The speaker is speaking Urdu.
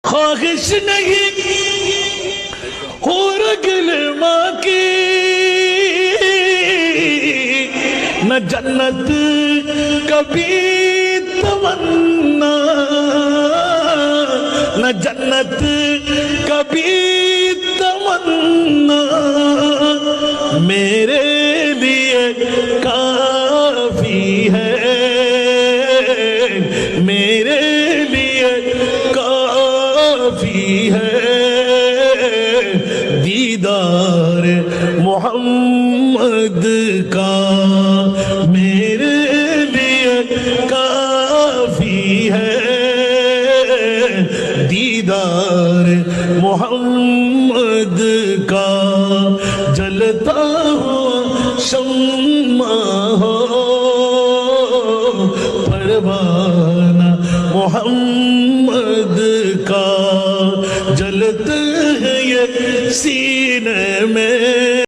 خواہش نہیں اور گلما کی نہ جنت کبھی تمنا نہ جنت کبھی تمنا میرے لیے کافی ہے میرے لیے کافی ہے دیدار محمد کا میرے لیے کافی ہے دیدار محمد کا جلتا ہوا شمع ہو پروانہ محمد کا جلتے ہیں یہ سینے میں